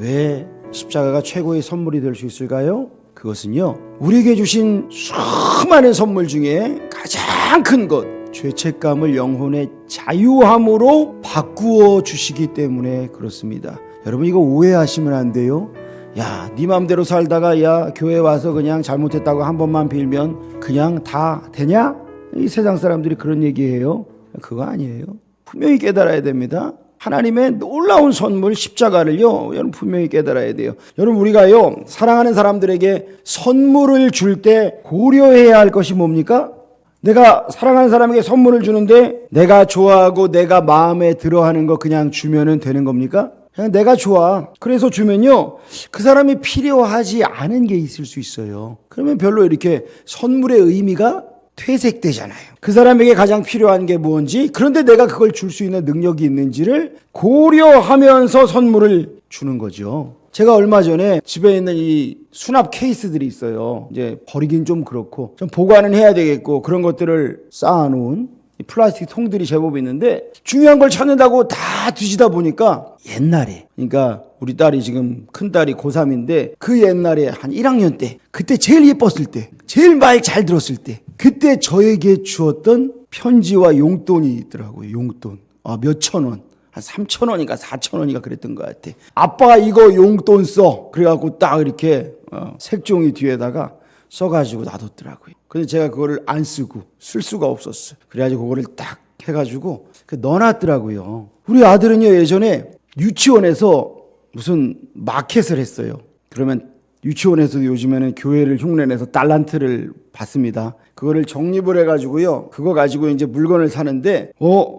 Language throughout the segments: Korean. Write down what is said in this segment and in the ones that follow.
왜 십자가가 최고의 선물이 될 수 있을까요? 그것은요, 우리에게 주신 수많은 선물 중에 가장 큰 것, 죄책감을 영혼의 자유함으로 바꾸어 주시기 때문에 그렇습니다. 여러분, 이거 오해하시면 안 돼요. 야, 네 맘대로 살다가 야, 교회 와서 그냥 잘못했다고 한 번만 빌면 그냥 다 되냐? 이 세상 사람들이 그런 얘기해요. 그거 아니에요. 분명히 깨달아야 됩니다. 하나님의 놀라운 선물 십자가를요, 여러분 분명히 깨달아야 돼요. 여러분, 우리가요, 사랑하는 사람들에게 선물을 줄 때 고려해야 할 것이 뭡니까? 내가 사랑하는 사람에게 선물을 주는데 내가 좋아하고 내가 마음에 들어하는 거 그냥 주면은 되는 겁니까? 그냥 내가 좋아, 그래서 주면요, 그 사람이 필요하지 않은 게 있을 수 있어요. 그러면 별로 이렇게 선물의 의미가 퇴색되잖아요. 그 사람에게 가장 필요한 게 뭔지, 그런데 내가 그걸 줄 수 있는 능력이 있는지를 고려하면서 선물을 주는 거죠. 제가 얼마 전에 집에 있는 이 수납 케이스들이 있어요. 이제 버리긴 좀 그렇고 좀 보관은 해야 되겠고 그런 것들을 쌓아놓은 이 플라스틱 통들이 제법 있는데, 중요한 걸 찾는다고 다 뒤지다 보니까 옛날에, 그러니까 우리 딸이 지금 큰딸이 고3인데 그 옛날에 한 1학년 때, 그때 제일 예뻤을 때, 제일 말 잘 들었을 때, 그때 저에게 주었던 편지와 용돈이 있더라고요. 용돈. 몇천 원. 한 3,000원인가 4,000원인가 그랬던 것 같아. 아빠가 이거 용돈 써. 그래갖고 딱 이렇게 색종이 뒤에다가 써가지고 놔뒀더라고요. 근데 제가 그거를 안 쓰고 쓸 수가 없었어요. 그래가지고 그거를 딱 해가지고 넣어놨더라고요. 우리 아들은요, 예전에 유치원에서 무슨 마켓을 했어요. 그러면 유치원에서도 요즘에는 교회를 흉내내서 달란트를 받습니다. 그거를 정립을 해가지고요, 그거 가지고 이제 물건을 사는데,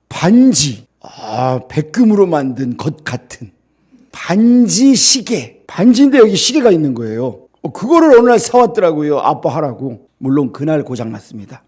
반지, 백금으로 만든 것 같은 반지 시계, 반지인데 여기 시계가 있는 거예요. 그거를 어느 날 사왔더라고요. 아빠 하라고. 물론 그날 고장났습니다.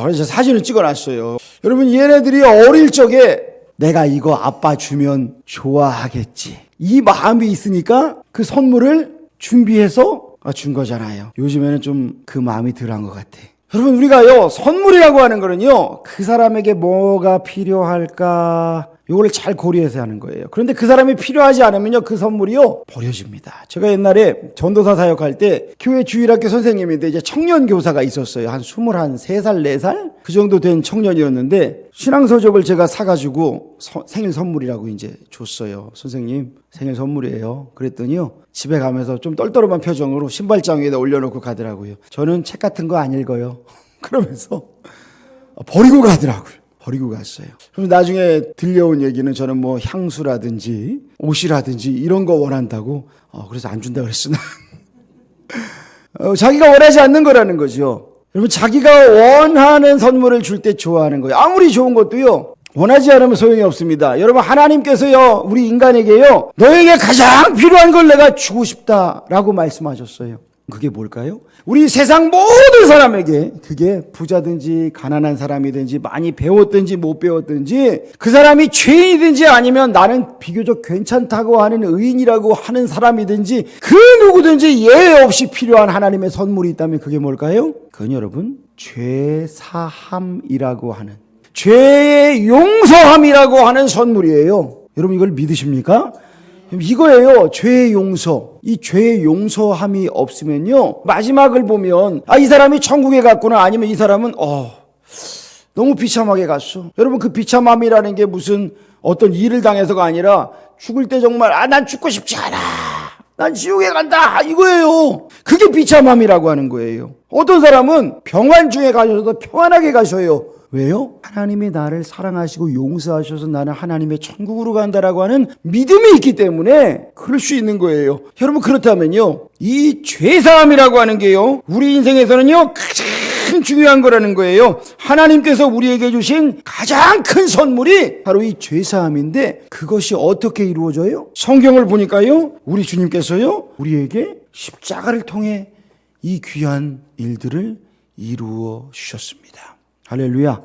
그래서 사진을 찍어놨어요. 여러분, 얘네들이 어릴 적에 내가 이거 아빠 주면 좋아하겠지, 이 마음이 있으니까 그 선물을 준비해서 준 거잖아요. 요즘에는 좀 그 마음이 덜한 것 같아. 여러분, 우리가요, 선물이라고 하는 거는요, 그 사람에게 뭐가 필요할까, 요거를 잘 고려해서 하는 거예요. 그런데 그 사람이 필요하지 않으면요, 그 선물이요, 버려집니다. 제가 옛날에 전도사 사역할 때 교회 주일학교 선생님인데 이제 청년 교사가 있었어요. 한 23살, 4살? 그 정도 된 청년이었는데 신앙서적을 제가 사가지고 생일 선물이라고 이제 줬어요. 선생님, 생일 선물이에요. 그랬더니요, 집에 가면서 좀 떨떠름한 표정으로 신발장 위에다 올려놓고 가더라고요. 저는 책 같은 거 안 읽어요. 그러면서 버리고 가더라고요. 버리고 갔어요. 그럼 나중에 들려온 얘기는 저는 뭐 향수라든지 옷이라든지 이런 거 원한다고, 그래서 안 준다 그랬으나 자기가 원하지 않는 거라는 거죠. 여러분, 자기가 원하는 선물을 줄 때 좋아하는 거예요. 아무리 좋은 것도요, 원하지 않으면 소용이 없습니다. 여러분, 하나님께서요, 우리 인간에게요, 너에게 가장 필요한 걸 내가 주고 싶다라고 말씀하셨어요. 그게 뭘까요? 우리 세상 모든 사람에게, 그게 부자든지 가난한 사람이든지 많이 배웠든지 못 배웠든지, 그 사람이 죄인이든지 아니면 나는 비교적 괜찮다고 하는 의인이라고 하는 사람이든지, 그 누구든지 예외 없이 필요한 하나님의 선물이 있다면 그게 뭘까요? 그건 여러분, 죄사함이라고 하는, 죄의 용서함이라고 하는 선물이에요. 여러분, 이걸 믿으십니까? 이거예요. 죄의 용서. 이 죄의 용서함이 없으면요, 마지막을 보면 이 사람이 천국에 갔구나, 아니면 이 사람은 너무 비참하게 갔어. 여러분, 그 비참함이라는 게 무슨 어떤 일을 당해서가 아니라 죽을 때 정말 난 죽고 싶지 않아, 난 지옥에 간다, 이거예요. 그게 비참함이라고 하는 거예요. 어떤 사람은 평안 중에 가셔도 평안하게 가셔요. 왜요? 하나님이 나를 사랑하시고 용서하셔서 나는 하나님의 천국으로 간다라고 하는 믿음이 있기 때문에 그럴 수 있는 거예요. 여러분, 그렇다면요, 이 죄사함이라고 하는 게요, 우리 인생에서는요, 가장 중요한 거라는 거예요. 하나님께서 우리에게 주신 가장 큰 선물이 바로 이 죄사함인데, 그것이 어떻게 이루어져요? 성경을 보니까요, 우리 주님께서요, 우리에게 십자가를 통해 이 귀한 일들을 이루어 주셨습니다. 할렐루야.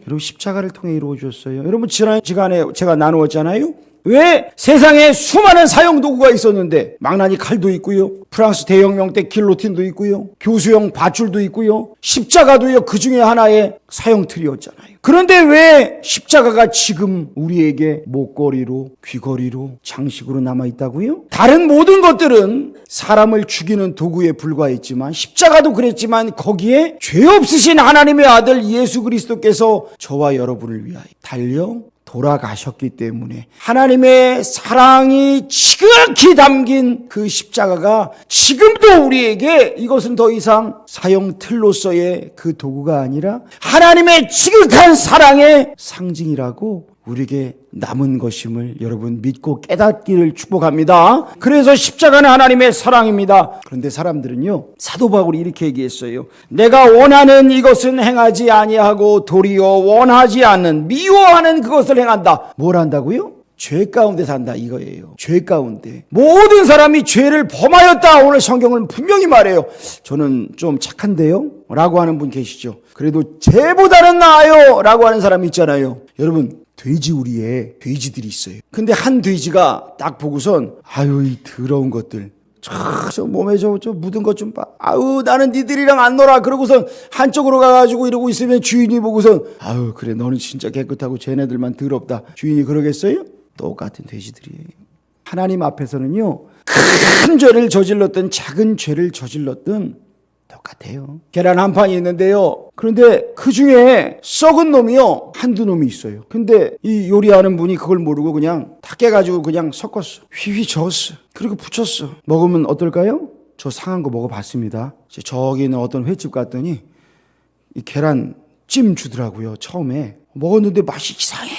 여러분, 십자가를 통해 이루어 주셨어요. 여러분, 지난 시간에 제가 나누었잖아요. 왜? 세상에 수많은 사형 도구가 있었는데 망나니 칼도 있고요, 프랑스 대혁명 때 길로틴도 있고요, 교수형 밧줄도 있고요, 십자가도요 그 중에 하나의 사형틀이었잖아요. 그런데 왜 십자가가 지금 우리에게 목걸이로, 귀걸이로, 장식으로 남아있다고요? 다른 모든 것들은 사람을 죽이는 도구에 불과했지만, 십자가도 그랬지만 거기에 죄 없으신 하나님의 아들 예수 그리스도께서 저와 여러분을 위하여 달려 돌아가셨기 때문에 하나님의 사랑이 지극히 담긴 그 십자가가 지금도 우리에게, 이것은 더 이상 사형틀로서의 그 도구가 아니라 하나님의 지극한 사랑의 상징이라고 우리에게 남은 것임을 여러분 믿고 깨닫기를 축복합니다. 그래서 십자가는 하나님의 사랑입니다. 그런데 사람들은요, 사도 바울이 이렇게 얘기했어요. 내가 원하는 이것은 행하지 아니하고 도리어 원하지 않는, 미워하는 그것을 행한다. 뭘 한다고요? 죄 가운데 산다 이거예요. 죄 가운데. 모든 사람이 죄를 범하였다. 오늘 성경은 분명히 말해요. 저는 좀 착한데요? 라고 하는 분 계시죠. 그래도 죄보다는 나아요. 라고 하는 사람이 있잖아요. 여러분, 돼지우리에 돼지들이 있어요. 근데 한 돼지가 딱 보고선, 아유 이 더러운 것들, 저 몸에 저 묻은 것 좀 봐. 아유 나는 니들이랑 안 놀아. 그러고선 한쪽으로 가가지고 이러고 있으면 주인이 보고선, 아유 그래 너는 진짜 깨끗하고 쟤네들만 더럽다. 주인이 그러겠어요? 똑같은 돼지들이에요. 하나님 앞에서는요, 큰 죄를 저질렀든 작은 죄를 저질렀든 똑같아요. 계란 한 판이 있는데요, 그런데 그 중에 썩은 놈이요 한두 놈이 있어요. 근데 이 요리하는 분이 그걸 모르고 그냥 다 깨가지고 그냥 섞었어. 휘휘 저었어. 그리고 부쳤어. 먹으면 어떨까요? 저 상한 거 먹어봤습니다. 저기 있는 어떤 횟집 갔더니 이 계란찜 주더라고요. 처음에 먹었는데 맛이 이상해.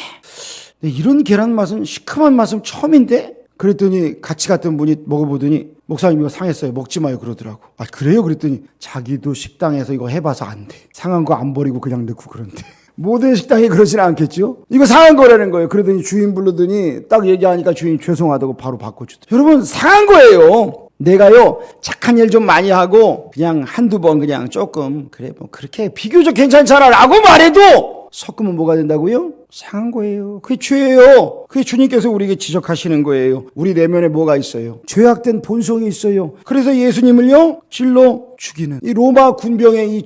근데 이런 계란 맛은, 시큼한 맛은 처음인데? 그랬더니 같이 갔던 분이 먹어보더니, 목사님 이거 상했어요. 먹지 마요. 그러더라고. 아 그래요? 그랬더니 자기도 식당에서 이거 해봐서 안 돼. 상한 거 안 버리고 그냥 넣고 그런데. 모든 식당이 그러지는 않겠죠? 이거 상한 거라는 거예요. 그러더니 주인 부르더니 딱 얘기하니까 주인이 죄송하다고 바로 바꿔주더라고요. 여러분, 상한 거예요. 내가요 착한 일 좀 많이 하고 그냥 한두 번 그냥 조금 그래 뭐 그렇게 비교적 괜찮잖아 라고 말해도 섞으면 뭐가 된다고요? 상한 거예요. 그게 죄예요. 그게 주님께서 우리에게 지적하시는 거예요. 우리 내면에 뭐가 있어요? 죄악된 본성이 있어요. 그래서 예수님을요 질러 죽이는 이 로마 군병의 이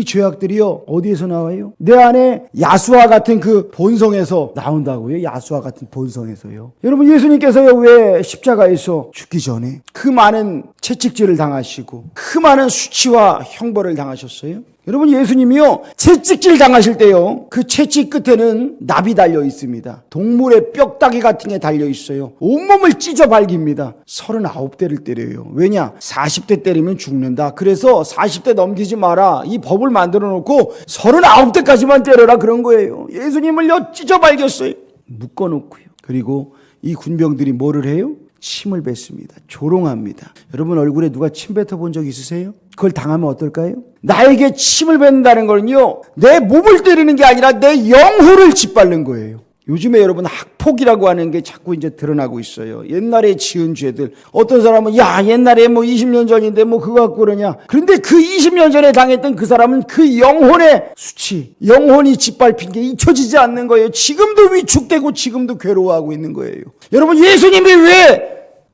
죄악들이요 어디에서 나와요? 내 안에 야수와 같은 그 본성에서 나온다고요. 야수와 같은 본성에서요. 여러분, 예수님께서요 왜 십자가에서 죽기 전에 그 많은 채찍질을 당하시고 그 많은 수치와 형벌을 당하셨어요? 여러분, 예수님이요 채찍질 당하실 때요 그 채찍 끝에는 납이 달려 있습니다. 동물의 뼈다귀 같은 게 달려 있어요. 온몸을 찢어 발깁니다. 39대를 때려요. 왜냐? 40대 때리면 죽는다. 그래서 40대 넘기지 마라. 이 법을 만들어 놓고 39대까지만 때려라 그런 거예요. 예수님을요 찢어 발겼어요. 묶어 놓고요. 그리고 이 군병들이 뭐를 해요? 침을 뱉습니다. 조롱합니다. 여러분, 얼굴에 누가 침 뱉어본 적 있으세요? 그걸 당하면 어떨까요? 나에게 침을 뱉는다는 거는요 내 몸을 때리는 게 아니라 내 영혼을 짓밟는 거예요. 요즘에 여러분 학폭이라고 하는 게 자꾸 이제 드러나고 있어요. 옛날에 지은 죄들. 어떤 사람은 야 옛날에 뭐 20년 전인데 뭐 그거 갖고 그러냐. 그런데 그 20년 전에 당했던 그 사람은 그 영혼의 수치, 영혼이 짓밟힌 게 잊혀지지 않는 거예요. 지금도 위축되고 지금도 괴로워하고 있는 거예요. 여러분, 예수님이 왜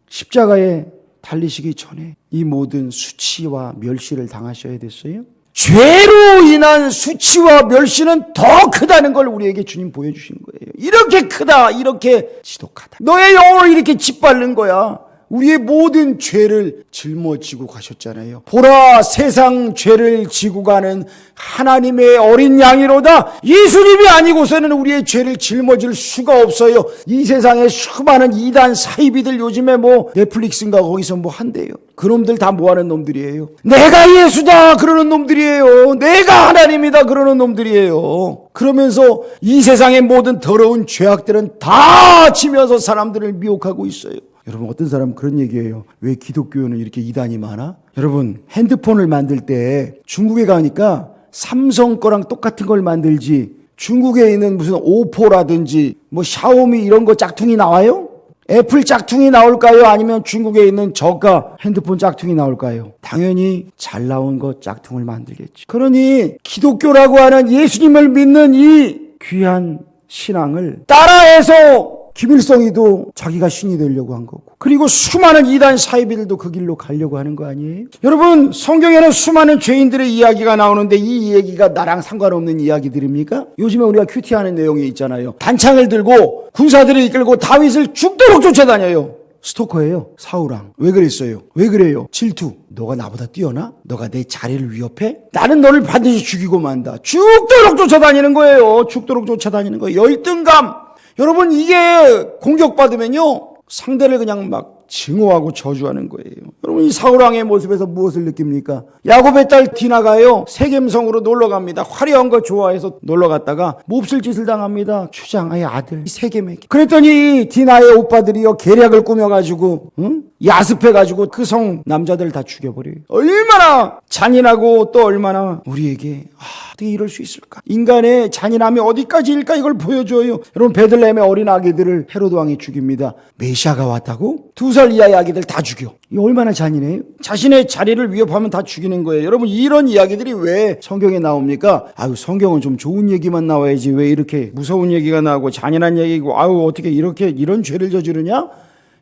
십자가에 달리시기 전에 이 모든 수치와 멸시를 당하셔야 됐어요? 죄로 인한 수치와 멸시는 더 크다는 걸 우리에게 주님 보여주신 거예요. 이렇게 크다, 이렇게 지독하다. 너의 영혼을 이렇게 짓밟는 거야. 우리의 모든 죄를 짊어지고 가셨잖아요. 보라, 세상 죄를 지고 가는 하나님의 어린 양이로다. 예수님이 아니고서는 우리의 죄를 짊어질 수가 없어요. 이 세상에 수많은 이단 사이비들 요즘에 뭐 넷플릭스인가 거기서 뭐 한대요. 그놈들 다 뭐하는 놈들이에요? 내가 예수다 그러는 놈들이에요. 내가 하나님이다 그러는 놈들이에요. 그러면서 이 세상의 모든 더러운 죄악들은 다 지면서 사람들을 미혹하고 있어요. 여러분, 어떤 사람은 그런 얘기예요. 왜 기독교는 이렇게 이단이 많아? 여러분, 핸드폰을 만들 때 중국에 가니까 삼성 거랑 똑같은 걸 만들지, 중국에 있는 무슨 오포라든지 뭐 샤오미 이런 거 짝퉁이 나와요? 애플 짝퉁이 나올까요? 아니면 중국에 있는 저가 핸드폰 짝퉁이 나올까요? 당연히 잘 나온 거 짝퉁을 만들겠지. 그러니 기독교라고 하는 예수님을 믿는 이 귀한 신앙을 따라해서 김일성이도 자기가 신이 되려고 한 거고, 그리고 수많은 이단 사이비들도 그 길로 가려고 하는 거 아니에요? 여러분, 성경에는 수많은 죄인들의 이야기가 나오는데 이 얘기가 나랑 상관없는 이야기들입니까? 요즘에 우리가 큐티하는 내용이 있잖아요. 단창을 들고 군사들을 이끌고 다윗을 죽도록 쫓아다녀요. 스토커예요. 사울왕. 왜 그랬어요? 왜 그래요? 질투. 너가 나보다 뛰어나? 너가 내 자리를 위협해? 나는 너를 반드시 죽이고 만다. 죽도록 쫓아다니는 거예요. 죽도록 쫓아다니는 거예요. 열등감. 여러분, 이게 공격받으면요, 상대를 그냥 막 증오하고 저주하는 거예요. 여러분, 이 사울왕의 모습에서 무엇을 느낍니까? 야곱의 딸 디나가요, 세겜성으로 놀러 갑니다. 화려한 거 좋아해서 놀러 갔다가 몹쓸 짓을 당합니다. 추장의 아들 세겜에게. 그랬더니 디나의 오빠들이요, 계략을 꾸며가지고 야습해가지고 그 성 남자들 다 죽여버려요. 얼마나 잔인하고 또 얼마나 우리에게 어떻게 이럴 수 있을까? 인간의 잔인함이 어디까지일까? 이걸 보여줘요. 여러분, 베들레헴의 어린 아기들을 헤로드 왕이 죽입니다. 메시아가 왔다고? 2살 이하의 아기들 다 죽여. 이 얼마나 잔인해요? 자신의 자리를 위협하면 다 죽이는 거예요. 여러분, 이런 이야기들이 왜 성경에 나옵니까? 성경은 좀 좋은 얘기만 나와야지 왜 이렇게 무서운 얘기가 나오고 잔인한 얘기고, 어떻게 이렇게 이런 죄를 저지르냐?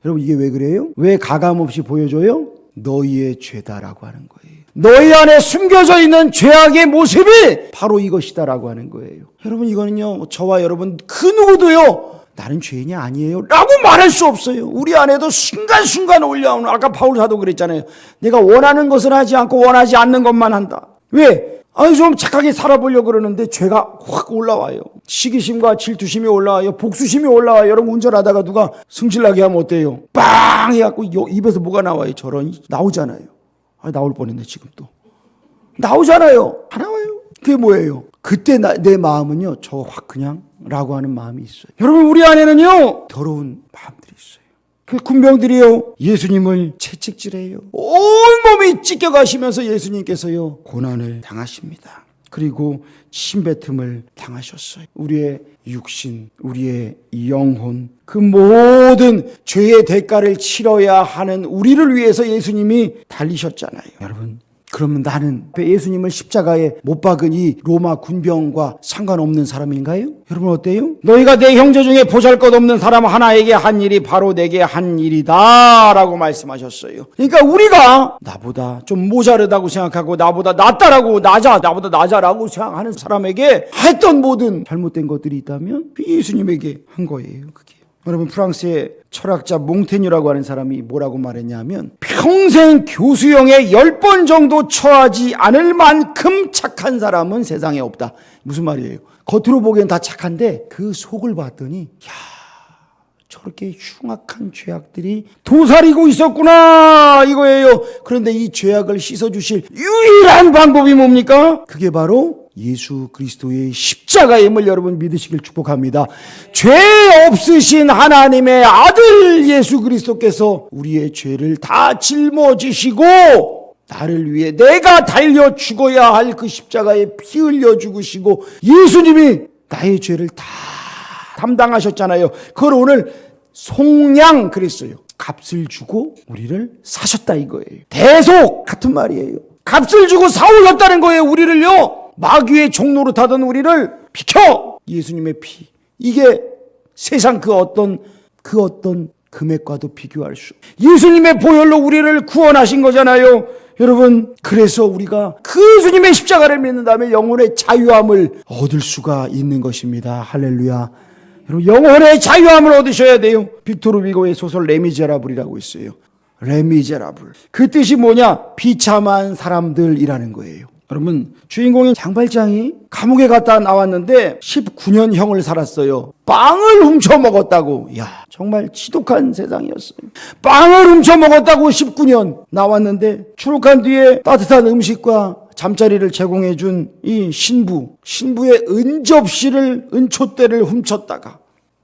여러분, 이게 왜 그래요? 왜 가감없이 보여줘요? 너희의 죄다라고 하는 거예요. 너희 안에 숨겨져 있는 죄악의 모습이 바로 이것이다라고 하는 거예요. 여러분, 이거는요, 저와 여러분 그 누구도요, 나는 죄인이 아니에요 라고 말할 수 없어요. 우리 안에도 순간순간 올라오는, 아까 바울 사도 그랬잖아요. 내가 원하는 것을 하지 않고 원하지 않는 것만 한다. 왜? 좀 착하게 살아보려고 그러는데 죄가 확 올라와요. 시기심과 질투심이 올라와요. 복수심이 올라와요. 여러분, 운전하다가 누가 승질나게 하면 어때요? 빵 해갖고 입에서 뭐가 나와요? 저런 나오잖아요. 나올 뻔했네. 지금 또 나오잖아요. 안 나와요. 그게 뭐예요? 그때 내 마음은요, 저 확 그냥 라고 하는 마음이 있어요. 여러분, 우리 안에는요, 더러운 마음들이 있어요. 그 군병들이요, 예수님을 채찍질해요. 온몸이 찢겨가시면서 예수님께서요, 고난을 당하십니다. 그리고 침뱉음을 당하셨어요. 우리의 육신, 우리의 영혼, 그 모든 죄의 대가를 치러야 하는 우리를 위해서 예수님이 달리셨잖아요. 여러분, 그러면 나는 예수님을 십자가에 못 박은 이 로마 군병과 상관없는 사람인가요? 여러분, 어때요? 너희가 내 형제 중에 보잘것없는 사람 하나에게 한 일이 바로 내게 한 일이다 라고 말씀하셨어요. 그러니까 우리가 나보다 좀 모자르다고 생각하고 나보다 낫다라고 나보다 나자라고 생각하는 사람에게 했던 모든 잘못된 것들이 있다면 예수님에게 한 거예요. 그게. 여러분, 프랑스의 철학자 몽테뉴라고 하는 사람이 뭐라고 말했냐면, 평생 교수형에 10번 정도 처하지 않을 만큼 착한 사람은 세상에 없다. 무슨 말이에요? 겉으로 보기엔 다 착한데 그 속을 봤더니 저렇게 흉악한 죄악들이 도사리고 있었구나 이거예요. 그런데 이 죄악을 씻어주실 유일한 방법이 뭡니까? 그게 바로 예수 그리스도의 십자가임을 여러분 믿으시길 축복합니다. 죄 없으신 하나님의 아들 예수 그리스도께서 우리의 죄를 다 짊어지시고 나를 위해 내가 달려 죽어야 할 그 십자가에 피 흘려 죽으시고 예수님이 나의 죄를 다 담당하셨잖아요. 그걸 오늘 송양 그랬어요. 값을 주고 우리를 사셨다 이거예요. 대속 같은 말이에요. 값을 주고 사오셨다는 거예요. 우리를요, 마귀의 종로로 타던 우리를 비켜! 예수님의 피. 이게 세상 그 어떤 금액과도 비교할 수. 예수님의 보혈로 우리를 구원하신 거잖아요. 여러분, 그래서 우리가 그 예수님의 십자가를 믿는다면 영혼의 자유함을 얻을 수가 있는 것입니다. 할렐루야. 여러분, 영혼의 자유함을 얻으셔야 돼요. 빅토르 위고의 소설 레미제라블이라고 있어요. 레미제라블. 그 뜻이 뭐냐? 비참한 사람들이라는 거예요. 여러분, 주인공인 장발장이 감옥에 갔다 나왔는데 19년형을 살았어요. 빵을 훔쳐 먹었다고. 야, 정말 지독한 세상이었어요. 빵을 훔쳐 먹었다고 19년 나왔는데 출국한 뒤에 따뜻한 음식과 잠자리를 제공해 준 이 신부의 은촛대를 훔쳤다가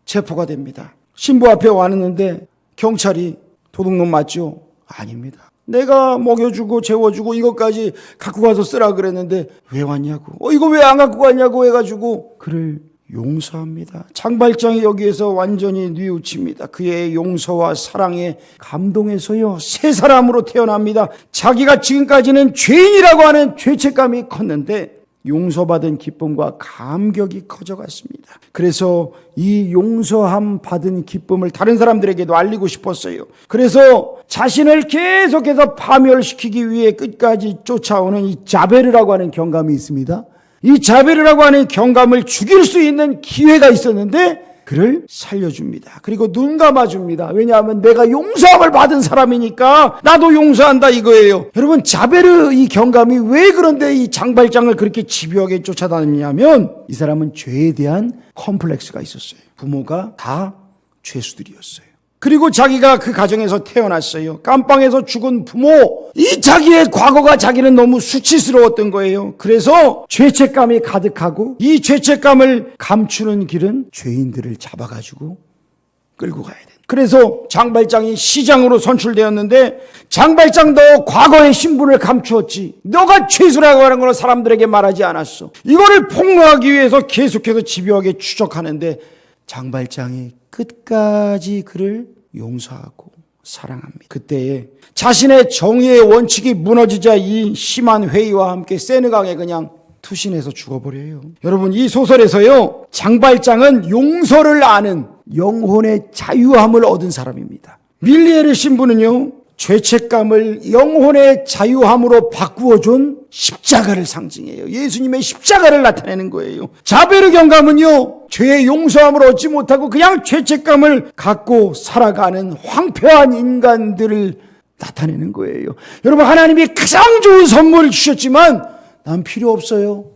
체포가 됩니다. 신부 앞에 왔는데 경찰이 도둑놈 맞죠? 아닙니다. 내가 먹여주고 재워주고 이것까지 갖고 가서 쓰라 그랬는데 왜 왔냐고. 이거 왜 안 갖고 갔냐고 해가지고 그를 용서합니다. 장발장이 여기에서 완전히 뉘우칩니다. 그의 용서와 사랑에 감동해서요, 새 사람으로 태어납니다. 자기가 지금까지는 죄인이라고 하는 죄책감이 컸는데 용서받은 기쁨과 감격이 커져갔습니다. 그래서 이 용서함 받은 기쁨을 다른 사람들에게도 알리고 싶었어요. 그래서 자신을 계속해서 파멸시키기 위해 끝까지 쫓아오는 이 자베르라고 하는 경감이 있습니다. 이 자베르라고 하는 경감을 죽일 수 있는 기회가 있었는데 그를 살려줍니다. 그리고 눈 감아줍니다. 왜냐하면 내가 용서함을 받은 사람이니까 나도 용서한다 이거예요. 여러분, 자베르 이 경감이 왜 그런데 이 장발장을 그렇게 집요하게 쫓아다니냐면 이 사람은 죄에 대한 컴플렉스가 있었어요. 부모가 다 죄수들이었어요. 그리고 자기가 그 가정에서 태어났어요. 깜빵에서 죽은 부모, 이 자기의 과거가 자기는 너무 수치스러웠던 거예요. 그래서 죄책감이 가득하고 이 죄책감을 감추는 길은 죄인들을 잡아가지고 끌고 가야 돼. 그래서 장발장이 시장으로 선출되었는데 장발장도 과거의 신분을 감추었지. 너가 죄수라고 하는 걸 사람들에게 말하지 않았어. 이거를 폭로하기 위해서 계속해서 집요하게 추적하는데 장발장이 끝까지 그를 용서하고 사랑합니다. 그때에 자신의 정의의 원칙이 무너지자 이 심한 회의와 함께 세느강에 그냥 투신해서 죽어버려요. 여러분, 이 소설에서요, 장발장은 용서를 아는 영혼의 자유함을 얻은 사람입니다. 밀리에르 신부는요, 죄책감을 영혼의 자유함으로 바꾸어준 십자가를 상징해요. 예수님의 십자가를 나타내는 거예요. 자베르 경감은요, 죄의 용서함을 얻지 못하고 그냥 죄책감을 갖고 살아가는 황폐한 인간들을 나타내는 거예요. 여러분, 하나님이 가장 좋은 선물을 주셨지만 난 필요 없어요.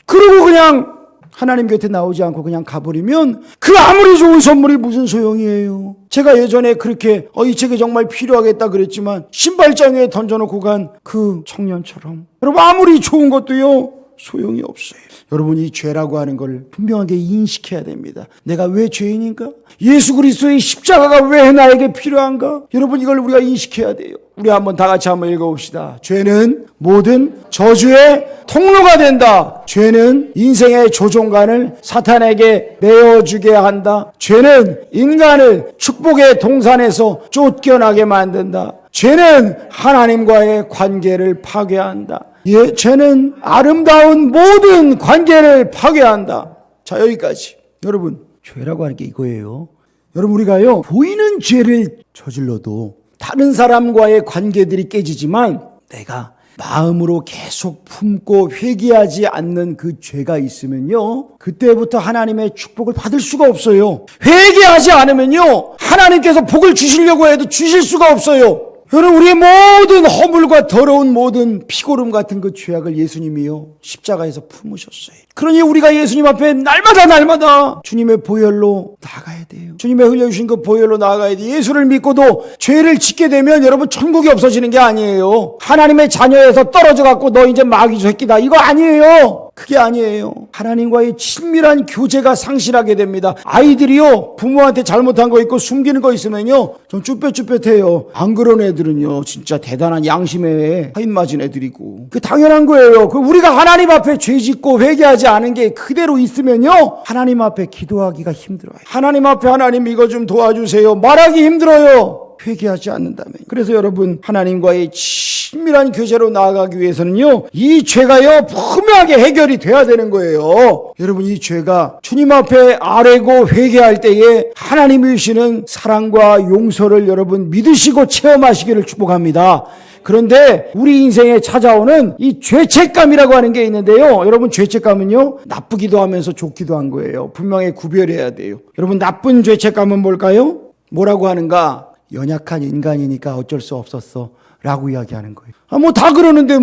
그리고 그냥 하나님 곁에 나오지 않고 그냥 가버리면 그 아무리 좋은 선물이 무슨 소용이에요. 제가 예전에 그렇게 이 책이 정말 필요하겠다 그랬지만 신발장에 던져놓고 간 그 청년처럼 여러분, 아무리 좋은 것도요 소용이 없어요. 여러분, 이 죄라고 하는 걸 분명하게 인식해야 됩니다. 내가 왜 죄인인가? 예수 그리스도의 십자가가 왜 나에게 필요한가? 여러분, 이걸 우리가 인식해야 돼요. 우리 한번 다 같이 한번 읽어봅시다. 죄는 모든 저주의 통로가 된다. 죄는 인생의 조종간을 사탄에게 내어주게 한다. 죄는 인간을 축복의 동산에서 쫓겨나게 만든다. 죄는 하나님과의 관계를 파괴한다. 예, 죄는 아름다운 모든 관계를 파괴한다. 자, 여기까지. 여러분, 죄라고 하는 게 이거예요. 여러분, 우리가요, 보이는 죄를 저질러도 다른 사람과의 관계들이 깨지지만 내가 마음으로 계속 품고 회개하지 않는 그 죄가 있으면요, 그때부터 하나님의 축복을 받을 수가 없어요. 회개하지 않으면요, 하나님께서 복을 주시려고 해도 주실 수가 없어요. 여러분, 우리의 모든 허물과 더러운 모든 피고름 같은 그 죄악을 예수님이요 십자가에서 품으셨어요. 그러니 우리가 예수님 앞에 날마다 주님의 보혈로 나아가야 돼요. 주님의 흘려주신 그 보혈로 나아가야 돼요. 예수를 믿고도 죄를 짓게 되면 여러분, 천국이 없어지는 게 아니에요. 하나님의 자녀에서 떨어져 갖고 너 이제 마귀 새끼다, 이거 아니에요. 그게 아니에요. 하나님과의 친밀한 교제가 상실하게 됩니다. 아이들이요, 부모한테 잘못한 거 있고 숨기는 거 있으면요 좀 쭈뼛쭈뼛해요. 안 그런 애들은요 진짜 대단한 양심에 하인 맞은 애들이고, 그 당연한 거예요. 그 우리가 하나님 앞에 죄 짓고 회개하지 않은 게 그대로 있으면요 하나님 앞에 기도하기가 힘들어요. 하나님 앞에 하나님 이거 좀 도와주세요 말하기 힘들어요. 회개하지 않는다면. 그래서 여러분, 하나님과의 친밀한 교제로 나아가기 위해서는요 이 죄가요 분명하게 해결이 돼야 되는 거예요. 여러분, 이 죄가 주님 앞에 아뢰고 회개할 때에 하나님이 주시는 사랑과 용서를 여러분 믿으시고 체험하시기를 축복합니다. 그런데 우리 인생에 찾아오는 이 죄책감이라고 하는 게 있는데요, 여러분, 죄책감은요 나쁘기도 하면서 좋기도 한 거예요. 분명히 구별해야 돼요. 여러분, 나쁜 죄책감은 뭘까요? 뭐라고 하는가? 연약한 인간이니까 어쩔 수 없었어 라고 이야기하는 거예요. 뭐 다 그러는데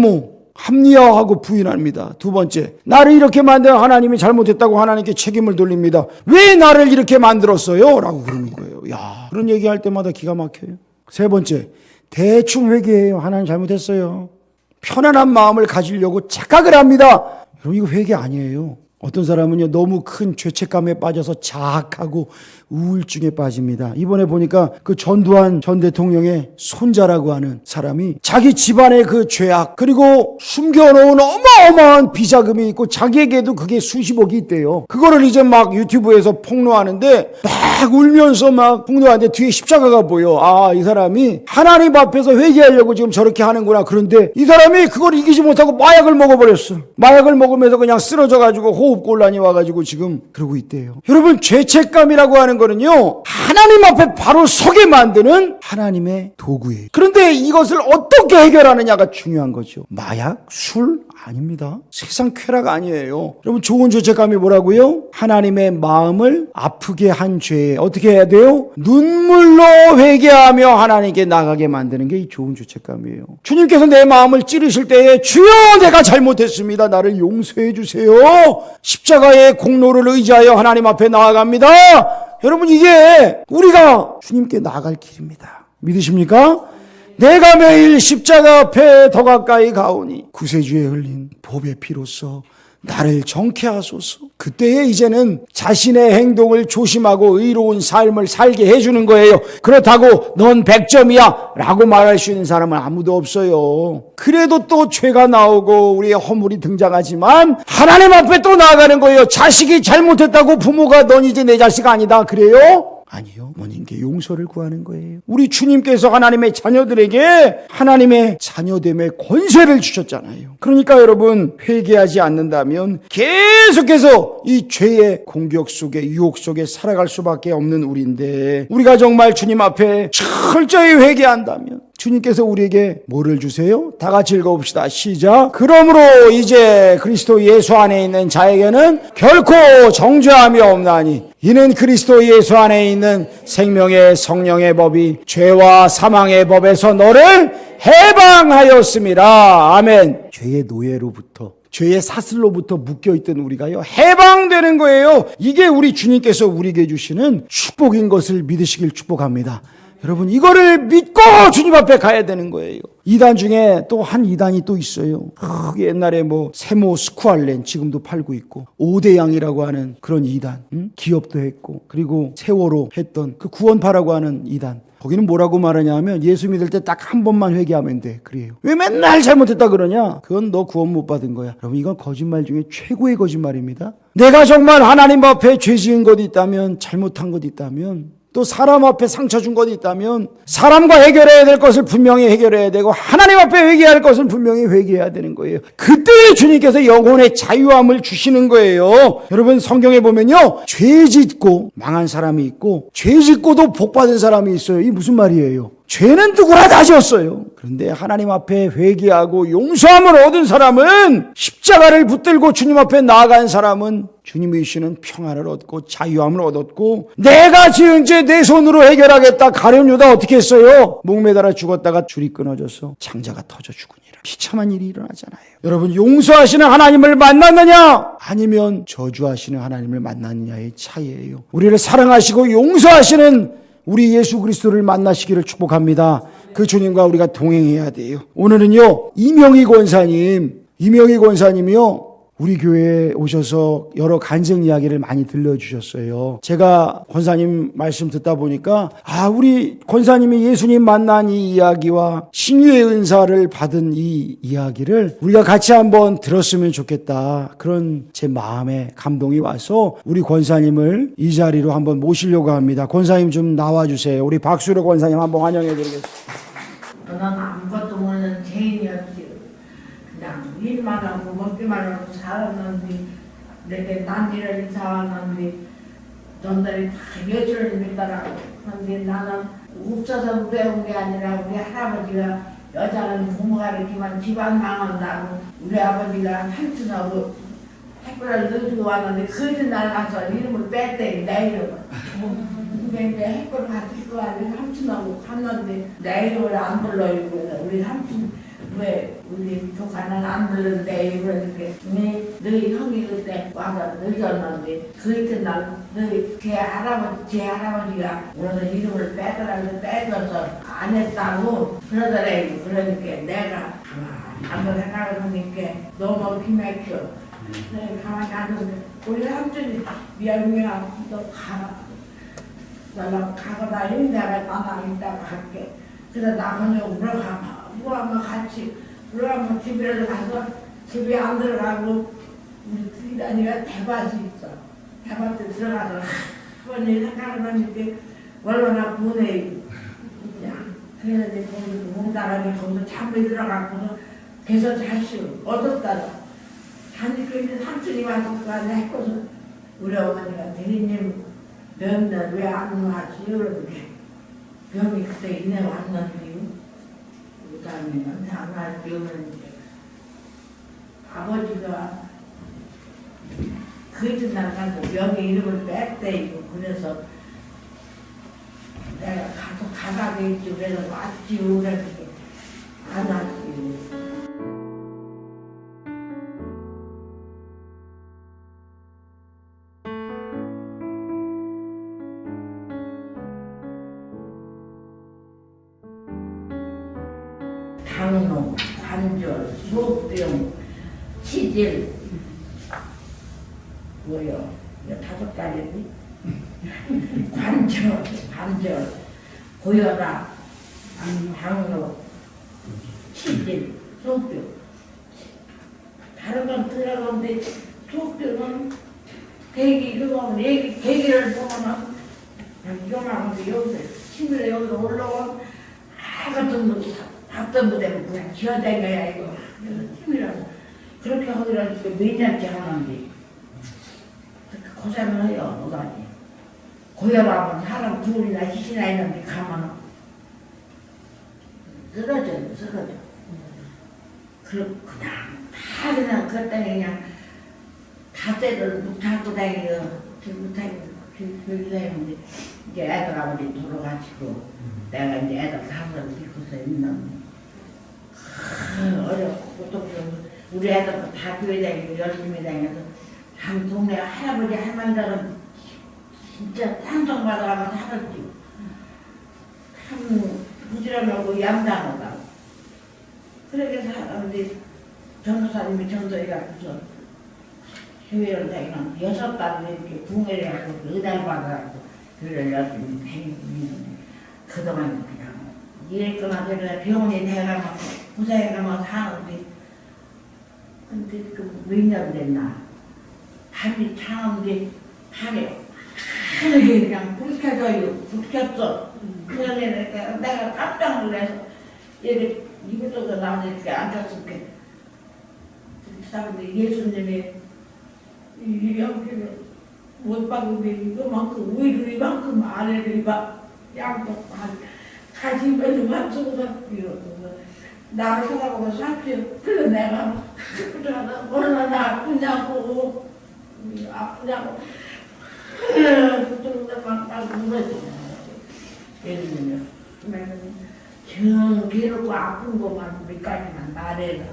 합리화하고 부인합니다. 두 번째, 나를 이렇게 만든 하나님이 잘못했다고 하나님께 책임을 돌립니다. 왜 나를 이렇게 만들었어요? 라고 그러는 거예요. 야, 그런 얘기할 때마다 기가 막혀요. 세 번째, 대충 회개해요. 하나님 잘못했어요. 편안한 마음을 가지려고 착각을 합니다. 여러분, 이거 회개 아니에요. 어떤 사람은요 너무 큰 죄책감에 빠져서 자학하고 우울증에 빠집니다. 이번에 보니까 그 전두환 전 대통령의 손자라고 하는 사람이 자기 집안의 그 죄악, 그리고 숨겨놓은 어마어마한 비자금이 있고 자기에게도 그게 수십억이 있대요. 그거를 이제 막 유튜브에서 폭로하는데 막 울면서 막 폭로하는데 뒤에 십자가가 보여. 아, 이 사람이 하나님 앞에서 회개하려고 지금 저렇게 하는구나. 그런데 이 사람이 그걸 이기지 못하고 마약을 먹어버렸어. 마약을 먹으면서 그냥 쓰러져가지고 호흡곤란이 와가지고 지금 그러고 있대요. 여러분, 죄책감이라고 하는 거는요, 하나님 앞에 바로 서게 만드는 하나님의 도구예요. 그런데 이것을 어떻게 해결하느냐가 중요한 거죠. 마약, 술 아닙니다. 세상 쾌락 아니에요. 여러분, 좋은 죄책감이 뭐라고요? 하나님의 마음을 아프게 한 죄에 어떻게 해야 돼요? 눈물로 회개하며 하나님께 나가게 만드는 게 이 좋은 죄책감이에요. 주님께서 내 마음을 찌르실 때에 주여 내가 잘못했습니다. 나를 용서해 주세요. 십자가의 공로를 의지하여 하나님 앞에 나아갑니다. 여러분, 이게 우리가 주님께 나아갈 길입니다. 믿으십니까? 내가 매일 십자가 앞에 더 가까이 가오니 구세주에 흘린 보배 피로써 나를 정케 하소서. 그때에 이제는 자신의 행동을 조심하고 의로운 삶을 살게 해주는 거예요. 그렇다고 넌 100점이야 라고 말할 수 있는 사람은 아무도 없어요. 그래도 또 죄가 나오고 우리의 허물이 등장하지만 하나님 앞에 또 나아가는 거예요. 자식이 잘못했다고 부모가 넌 이제 내 자식 아니다 그래요? 아니요. 어머님께 용서를 구하는 거예요. 우리 주님께서 하나님의 자녀들에게 하나님의 자녀됨의 권세를 주셨잖아요. 그러니까 여러분, 회개하지 않는다면 계속해서 이 죄의 공격 속에, 유혹 속에 살아갈 수밖에 없는 우리인데, 우리가 정말 주님 앞에 철저히 회개한다면 주님께서 우리에게 뭐를 주세요? 다 같이 읽어봅시다. 시작. 그러므로 이제 그리스도 예수 안에 있는 자에게는 결코 정죄함이 없나니 이는 그리스도 예수 안에 있는 생명의 성령의 법이 죄와 사망의 법에서 너를 해방하였습니다. 아멘. 죄의 노예로부터, 죄의 사슬로부터 묶여있던 우리가요, 해방되는 거예요. 이게 우리 주님께서 우리에게 주시는 축복인 것을 믿으시길 축복합니다. 여러분, 이거를 믿고 주님 앞에 가야 되는 거예요. 이단 중에 또 한 이단이 또 있어요. 옛날에 뭐 세모 스쿠알렌 지금도 팔고 있고, 오대양이라고 하는 그런 이단, 기업도 했고, 그리고 세월호 했던 그 구원파라고 하는 이단. 거기는 뭐라고 말하냐면 예수 믿을 때 딱 한 번만 회개하면 돼. 그래요. 왜 맨날 잘못했다 그러냐? 그건 너 구원 못 받은 거야. 여러분, 이건 거짓말 중에 최고의 거짓말입니다. 내가 정말 하나님 앞에 죄 지은 것 있다면, 잘못한 것 있다면, 또 사람 앞에 상처 준 것 있다면 사람과 해결해야 될 것을 분명히 해결해야 되고 하나님 앞에 회개할 것을 분명히 회개해야 되는 거예요. 그때 주님께서 영혼의 자유함을 주시는 거예요. 여러분, 성경에 보면요, 죄 짓고 망한 사람이 있고 죄 짓고도 복 받은 사람이 있어요. 이게 무슨 말이에요? 죄는 누구나 다 지었어요. 그런데 하나님 앞에 회개하고 용서함을 얻은 사람은, 십자가를 붙들고 주님 앞에 나아간 사람은 주님이 주시는 평안을 얻고 자유함을 얻었고, 내가 지은 죄 내 손으로 해결하겠다. 가룟 유다 어떻게 했어요? 목매달아 죽었다가 줄이 끊어져서 창자가 터져 죽으니라. 비참한 일이 일어나잖아요. 여러분, 용서하시는 하나님을 만났느냐, 아니면 저주하시는 하나님을 만났느냐의 차이예요. 우리를 사랑하시고 용서하시는 우리 예수 그리스도를 만나시기를 축복합니다. 그 주님과 우리가 동행해야 돼요. 오늘은요, 이명희 권사님이요, 우리 교회에 오셔서 여러 간증 이야기를 많이 들려주셨어요. 제가 권사님 말씀 듣다 보니까, 우리 권사님이 예수님 만난 이 이야기와 신유의 은사를 받은 이 이야기를 우리가 같이 한번 들었으면 좋겠다. 그런 제 마음에 감동이 와서 우리 권사님을 이 자리로 한번 모시려고 합니다. 권사님 좀 나와주세요. 우리 박수로 권사님 한번 환영해 드리겠습니다. 너는 아무것도 모르는 죄인이었지. 그냥 일만 하고 먹기만 하고 살았는데, 내게 난지를 이사왔는데 전들이 다 예수를 믿더라고. 그런데 나는 없어서 배운 게 아니라 우리 할아버지가 여자는 부모가 이렇게만 집안 망한다고 우리 아버지가 한춘하고 핵불을 넣어주고 왔는데 그 이튿날 가서 이름을 뺐대. 내 이름을. 근데 이제 핵불을 가지고 왔는데 삼촌하고 갔는데 내 이름을 안 불러요. 우리 삼촌 왜 우리 조카는 안 불렀는데 그러니까 너희 형이 그때 와서 늦었는데 그 이튿날 제 할아버지가 오늘 이름을 빼더라고. 빼줘서 안 했다고 그러더래요. 그러니까 내가 한번 생각을 하니까 너무 기맥혀. 가만히 앉았는데 우리 삼촌이 미안미안 너 가라. 너랑 가거나 내가 나랑 있다가 갈게. 그래서 나머지 물어가면 같이 물어가면 집에 가서 집에 안 들어가고 우리 이단이가 대밭이 있어. 대밭에 들어가서 아버님 생각하면 이렇게 원로나 보내. 그래서 이제 거기서 몸다가니 거기서 잠에 들어가고서 계속 자시오. 얻었다가 자니까 이제 삼촌이 와서까지 했고서 우리 어머니가 대리님 면담 왜안 와지? 이러는데 병이 그때 이내 왔는데요. 그 다음에는 안 와지 이러는데 아버지가 그 이튿날 가서 병의 이름을 뺐대요. 그래서 내가 가서 가닥에 있지 그래서 왔지 그랬더니 안 왔지. 당뇨, 관절, 소병, 치질 뭐요? 이거 5가지지? 관절, 고혈압, 당뇨, 치질, 소병. 다른 건 들어가는데 소병은 대기 그거는 대기를 보면은 이거만 여기서 침을 여기서 올라온 아무것도 밥도 못하고 그냥 기어다녀야 이거 힘이라고 그렇게 하더라도 몇 년째 하는데 고생을 해요. 뭐가지 고혈압은 사람 둘이나 셋이나 있는데 가면은 쓰러져. 그냥 다 그냥 그랬더니 그냥 다대를 못 잡고 다니고 들고 다니는데 이제 애들하고 이제 돌아가시고 내가 이제 애들 사서 데리고서 있는 어렵고 또 우리 애들도 다 교회 다니고 열심히 다녀서 한 동네 할아버지 할머니들은 진짜 상정받아가면서 살았지. 참 부지런하고 얌전하다고. 그렇게 살았는데 전도사님이 전도해가지고 교회를 다니면 6달을 이렇게 붕해를 하고 의달 받아가지고 교회를 열심히 다니고 있는데 그동안 그냥 이랬거나 저랬거나 병원에 내가면 부자에가면 사는데 근데 그 몇 년 됐나 밤이 차는데 밤에 하늘이 그냥 불 켜져요. 불 켰어. 그러니까 내가 깜짝 놀라서 얘를 이것저것 나한테 이렇게 앉았을 때 사람들이 예수님이 이 여기를 못 박는데 이거만큼 위로 이만큼 아래로 양쪽 가지면서 맞추고서 이러고 나를 쳐다보고 살피요. 그래서 내가 얼마나 아프냐고 막 울어지. 예수님이 정 괴롭고 아픈 것만 몇 가지만 말해라.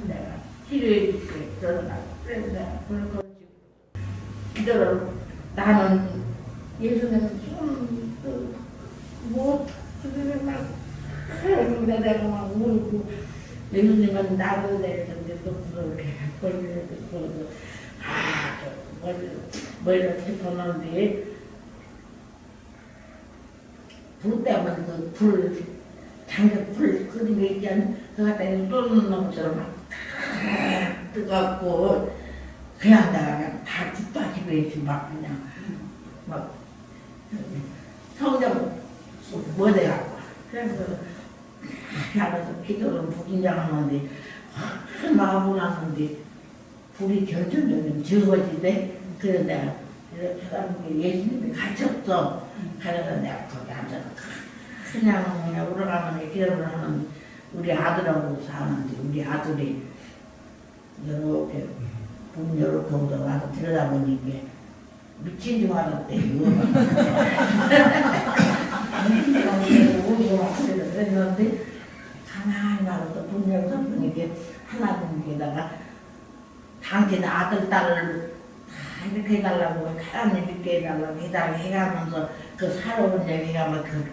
내가 치료해줄게. 그러나 그래서 내가 그걸 이대로 나는 예수님은 뭐 그들은 막 그런데 내가 막 울고 예수님은 나도 내렸는데 또 그렇게 걸리고 머리를 짚어놓는데 불 때문에 그불 장작 불 끄는 게 있잖아. 그거 갖다 쏘는 놈처럼 막 뜨겁고 그냥 내가 그냥 다 뒷빠지고 있지 막 그냥 막 성경 뭐 돼갖고 그래서 하면서 기도를 무긴장하는데 마음을 났는데 불이 점점 적어지대. 그래서 내가 사람들이 예수님이 갇혔어. 그래서 내가 거기 앉아서 그냥 울어가면서 기도를 하는 우리 아들하고 사는데 우리 아들이 이렇게 문 이렇게 와서 들여다보니까 미친 줄 알았대요. 그랬는데 가만히 말아서 문 열어서 보니까 하나님께다가 당신 아들, 딸을 다 이렇게 해달라고 하나님 믿게 해달라고 해가면서 그 살아온 얘기가 그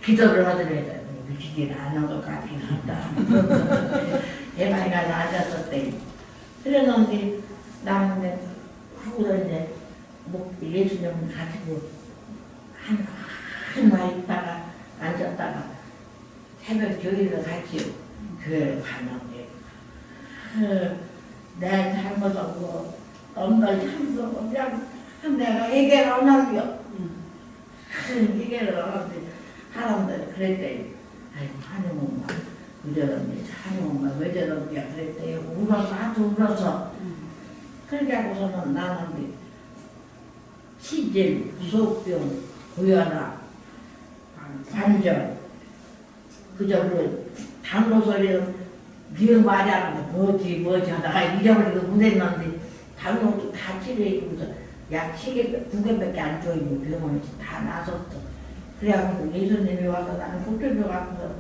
기도를 하더래요. 미치질 않은 것 같긴 하다. 대만이가 낮았었대. 그랬는데 나는 후로 이제 예수님을 가지고 한마 있다가 앉았다가 새벽 교회를 같이 교회를 갔는데 내 잘못하고 엄마를 참고 그냥 내가 얘기를 안 하고요. 큰 기계를 얻었는데 사람들이 그랬대. 아이고 한영엄마 왜 저런지 한영엄마 왜 저런지 그랬대. 울어서 아주 울어서. 그렇게 하고서는 나는 치질, 소병, 고혈압, 관절 그저 그 당뇨 소리는 미역 말이 안 하는데 뭐지 하다가 잊어버리고 못했는데 당뇨도 다 치료해주면서 약 9개밖에 안 줘있는 병원에서 다 나섰어. 그래갖고 예수님이 와서 나는 국조병 같은 거다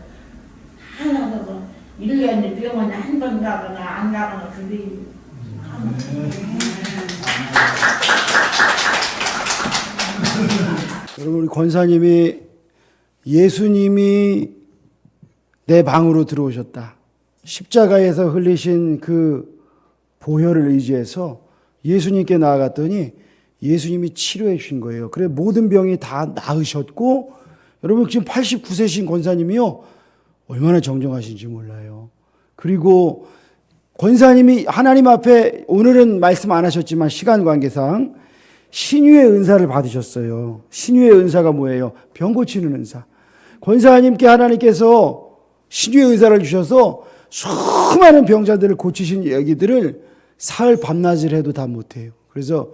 나서서 1년에 병원에 한 번 가거나 안 가거나 그게 여러분, 우리 권사님이 예수님이 내 방으로 들어오셨다. 십자가에서 흘리신 그 보혈을 의지해서 예수님께 나아갔더니 예수님이 치료해 주신 거예요. 그래 모든 병이 다 나으셨고, 여러분 지금 89세신 권사님이요, 얼마나 정정하신지 몰라요. 그리고 권사님이 하나님 앞에 오늘은 말씀 안 하셨지만 시간 관계상 신유의 은사를 받으셨어요. 신유의 은사가 뭐예요? 병 고치는 은사. 권사님께 하나님께서 신유의 은사를 주셔서 수많은 병자들을 고치신 얘기들을 사흘 밤낮을 해도 다 못해요. 그래서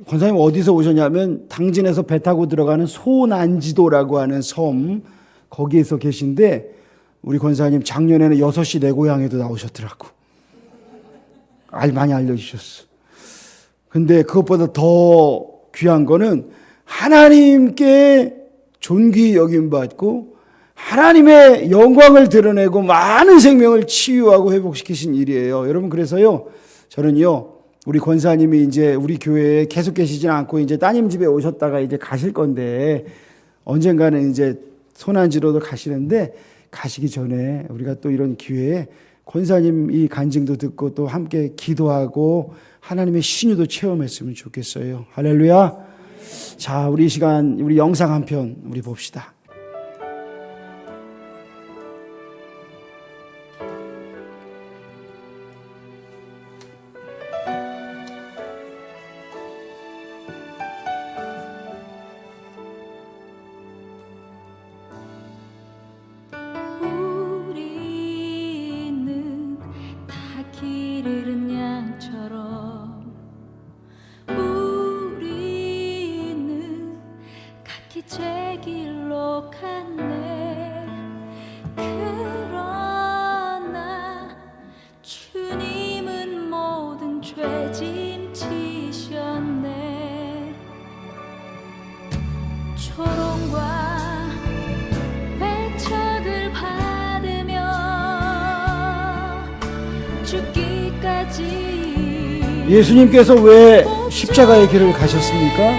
권사님 어디서 오셨냐면 당진에서 배 타고 들어가는 소난지도라고 하는 섬, 거기에서 계신데 우리 권사님 작년에는 6시 내 고향에도 나오셨더라고. 많이 알려주셨어. 근데 그것보다 더 귀한 거는 하나님께 존귀 여김받고 하나님의 영광을 드러내고 많은 생명을 치유하고 회복시키신 일이에요. 여러분, 그래서요, 저는요, 우리 권사님이 이제 우리 교회에 계속 계시진 않고 이제 따님 집에 오셨다가 이제 가실 건데, 언젠가는 이제 소난지로도 가시는데, 가시기 전에 우리가 또 이런 기회에 권사님 이 간증도 듣고 또 함께 기도하고 하나님의 신유도 체험했으면 좋겠어요. 할렐루야. 자, 우리 시간, 우리 영상 한 편 우리 봅시다. 우리는 다 길 잃은 양처럼 우리는 각기 제 길로 갔네. 그러나 주님은 모든 죄 짐지셨네. 초롱과 배척을 받으며 죽기까지 예수님께서 왜 십자가의 길을 가셨습니까?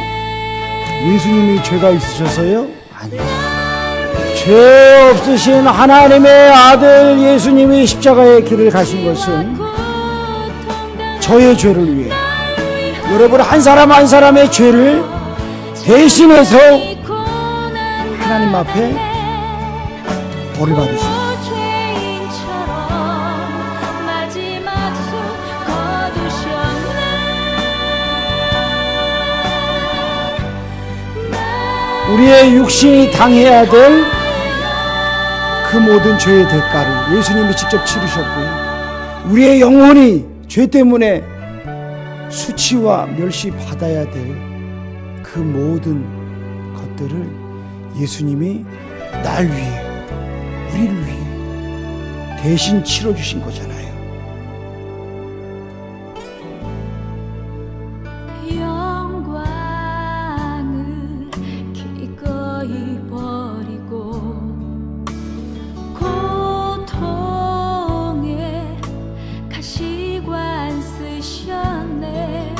예수님이 죄가 있으셔서요? 아니요. 죄 없으신 하나님의 아들 예수님이 십자가의 길을 가신 것은 저의 죄를 위해, 여러분 한 사람 한 사람의 죄를 대신해서 하나님 앞에 벌을 받으셨어요. 우리의 육신이 당해야 될 그 모든 죄의 대가를 예수님이 직접 치르셨고요. 우리의 영혼이 죄 때문에 수치와 멸시 받아야 될 그 모든 것들을 예수님이 날 위해, 우리를 위해 대신 치러주신 거잖아요. 영광을 기꺼이 버리고 고통에 가시관 쓰셨네.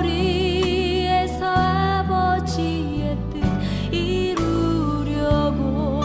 갈보리에서 아버지의 뜻 이루려고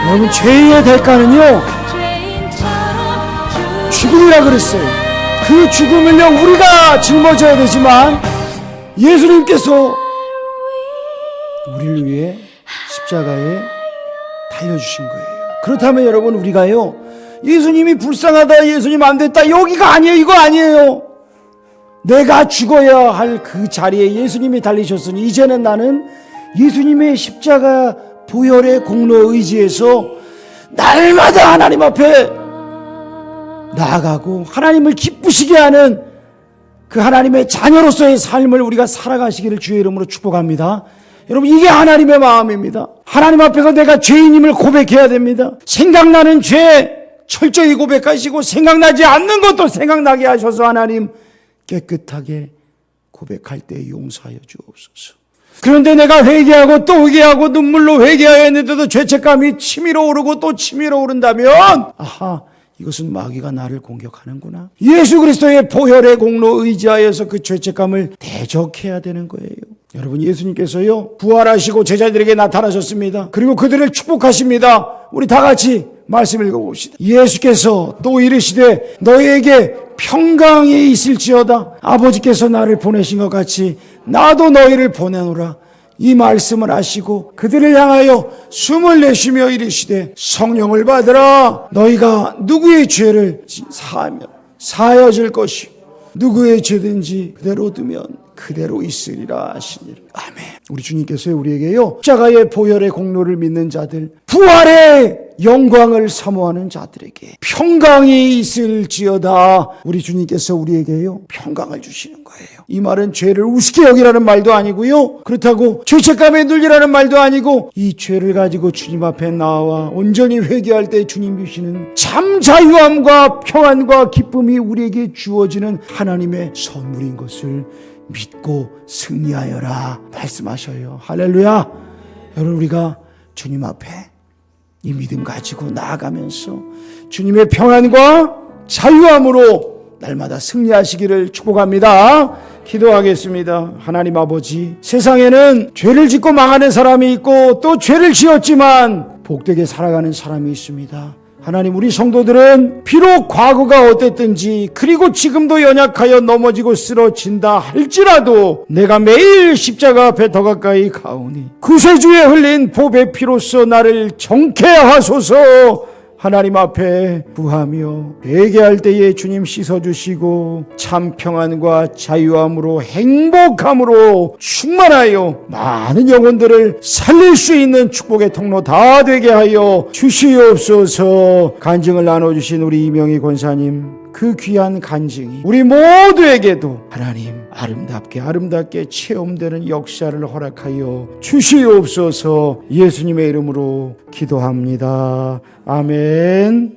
여러분, 죄의 대가는요 죄인처럼 죽음이라 그랬어요. 그 죽음을요 우리가 짊어져야 되지만 예수님께서 우리를 위해 십자가에 달려주신 거예요. 그렇다면 여러분, 우리가요 예수님이 불쌍하다, 예수님 안 됐다, 여기가 아니에요. 이거 아니에요. 내가 죽어야 할 그 자리에 예수님이 달리셨으니 이제는 나는 예수님의 십자가 보혈의 공로 의지에서 날마다 하나님 앞에 나아가고 하나님을 기쁘시게 하는 그 하나님의 자녀로서의 삶을 우리가 살아가시기를 주의 이름으로 축복합니다. 여러분, 이게 하나님의 마음입니다. 하나님 앞에서 내가 죄인임을 고백해야 됩니다. 생각나는 죄 철저히 고백하시고 생각나지 않는 것도 생각나게 하셔서 하나님 깨끗하게 고백할 때 용서하여 주옵소서. 그런데 내가 회개하고 또 회개하고 눈물로 회개하여 했는데도 죄책감이 치밀어 오르고 또 치밀어 오른다면 아하, 이것은 마귀가 나를 공격하는구나. 예수 그리스도의 보혈의 공로 의지하여서 그 죄책감을 대적해야 되는 거예요. 여러분, 예수님께서요 부활하시고 제자들에게 나타나셨습니다. 그리고 그들을 축복하십니다. 우리 다 같이 말씀 읽어봅시다. 예수께서 또 이르시되 너희에게 평강이 있을지어다. 아버지께서 나를 보내신 것 같이 나도 너희를 보내노라. 이 말씀을 하시고 그들을 향하여 숨을 내쉬며 이르시되 성령을 받으라. 너희가 누구의 죄를 사하면 사하여질 것이요 누구의 죄든지 그대로 두면 그대로 있으리라 하시니라. 아멘. 우리 주님께서 우리에게요 십자가의 보혈의 공로를 믿는 자들, 부활의 영광을 사모하는 자들에게 평강이 있을지어다. 우리 주님께서 우리에게요 평강을 주시는 거예요. 이 말은 죄를 우습게 여기라는 말도 아니고요, 그렇다고 죄책감에 눌리라는 말도 아니고, 이 죄를 가지고 주님 앞에 나와 온전히 회개할 때 주님 주시는 참 자유함과 평안과 기쁨이 우리에게 주어지는 하나님의 선물인 것을 믿고 승리하여라 말씀하셔요. 할렐루야. 여러분, 우리가 주님 앞에 이 믿음 가지고 나아가면서 주님의 평안과 자유함으로 날마다 승리하시기를 축복합니다. 기도하겠습니다. 하나님 아버지, 세상에는 죄를 짓고 망하는 사람이 있고 또 죄를 지었지만 복되게 살아가는 사람이 있습니다. 하나님, 우리 성도들은 비록 과거가 어땠든지 그리고 지금도 연약하여 넘어지고 쓰러진다 할지라도 내가 매일 십자가 앞에 더 가까이 가오니 구세주에 흘린 보배 피로써 나를 정케하소서. 하나님 앞에 구하며 회개할 때에 주님 씻어주시고 참 평안과 자유함으로 행복함으로 충만하여 많은 영혼들을 살릴 수 있는 축복의 통로 다 되게 하여 주시옵소서. 간증을 나눠주신 우리 이명희 권사님, 그 귀한 간증이 우리 모두에게도 하나님 아름답게 체험되는 역사를 허락하여 주시옵소서. 예수님의 이름으로 기도합니다. 아멘.